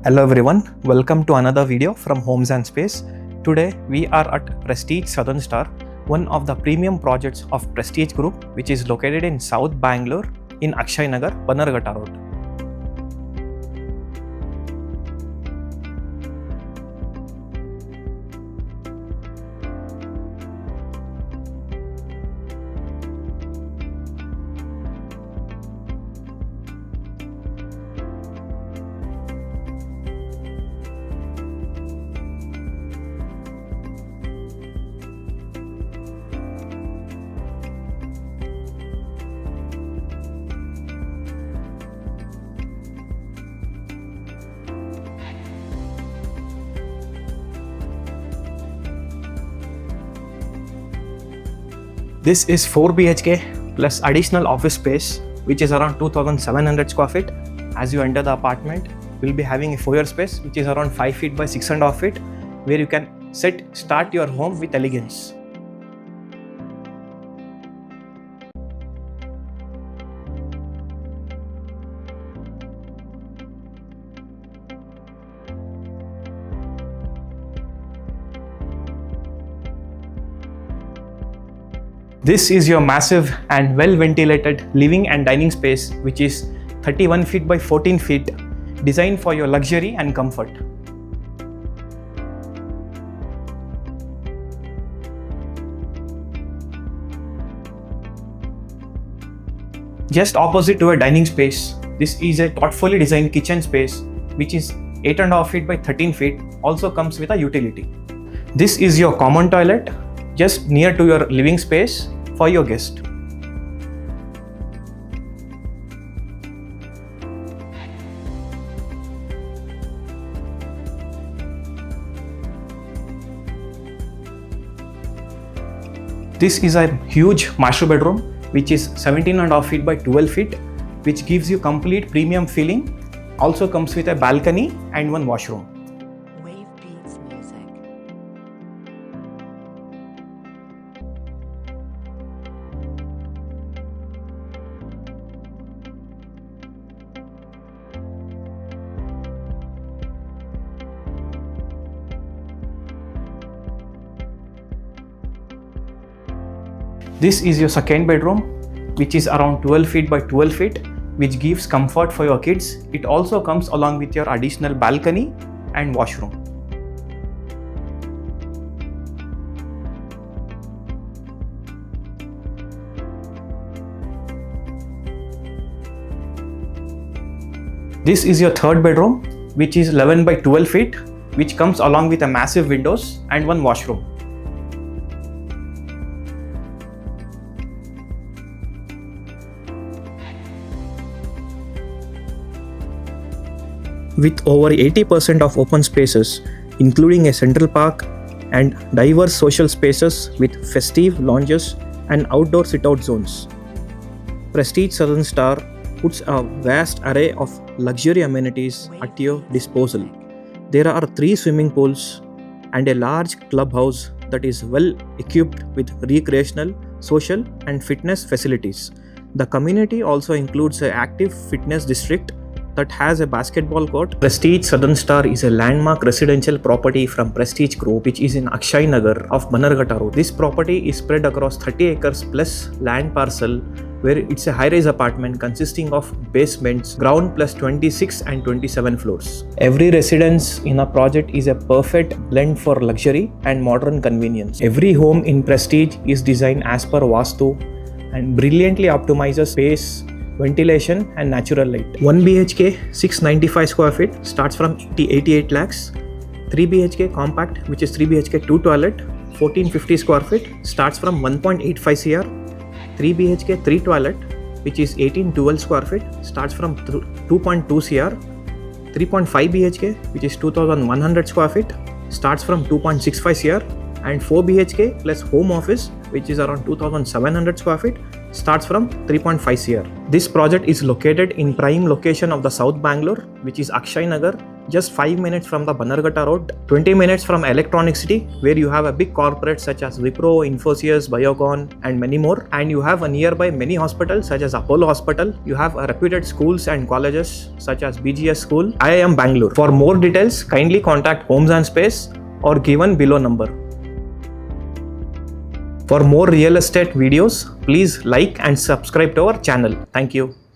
Hello everyone, welcome to another video from Homes and Space. Today we are at Prestige Southern Star, one of the premium projects of Prestige Group, which is located in South Bangalore in Akshayanagar, Bannerghatta Road. This is 4 BHK plus additional office space, which is around 2700 square feet. As you enter the apartment, we'll be having a foyer space, which is around 5 feet by 6.5 feet, where you can start your home with elegance. This is your massive and well ventilated living and dining space, which is 31 feet by 14 feet, designed for your luxury and comfort. Just opposite to a dining space, this is a thoughtfully designed kitchen space, which is 8.5 feet by 13 feet, also comes with a utility. This is your common toilet, just near to your living space for your guest. This is a huge master bedroom, which is 17.5 feet by 12 feet, which gives you complete premium feeling. Also comes with a balcony and one washroom. This is your second bedroom, which is around 12 feet by 12 feet, which gives comfort for your kids. It also comes along with your additional balcony and washroom. This is your third bedroom, which is 11 by 12 feet, which comes along with a massive windows and one washroom. With over 80% of open spaces, including a central park and diverse social spaces with festive lounges and outdoor sit-out zones. Prestige Southern Star puts a vast array of luxury amenities at your disposal. There are 3 swimming pools and a large clubhouse that is well equipped with recreational, social and fitness facilities. The community also includes an active fitness district that has a basketball court. Prestige Southern Star is a landmark residential property from Prestige Group, which is in Akshayanagar of Bannerghatta Road. This property is spread across 30 acres plus land parcel, where it's a high-rise apartment consisting of basements, ground plus 26 and 27 floors. Every residence in a project is a perfect blend for luxury and modern convenience. Every home in Prestige is designed as per Vastu and brilliantly optimizes space, ventilation and natural light. 1 BHK 695 square feet starts from 88 lakhs. 3 BHK compact, which is 3 BHK 2 toilet, 1450 square feet starts from 1.85 CR. 3 BHK 3 toilet, which is 1812 square feet starts from 2.2 CR. 3.5 BHK, which is 2100 square feet starts from 2.65 CR. And 4 BHK plus home office, which is around 2700 square feet starts from 3.5 CR. This project is located in prime location of the South Bangalore, which is Akshayanagar, just 5 minutes from the Bannerghatta Road, 20 minutes from Electronic City, where you have a big corporate such as Wipro, Infosys, Biocon, and many more. And you have a nearby many hospitals such as Apollo Hospital. You have a reputed schools and colleges such as BGS School, IIM Bangalore. For more details, kindly contact Homes and Space or given below number. For more real estate videos, please like and subscribe to our channel. Thank you.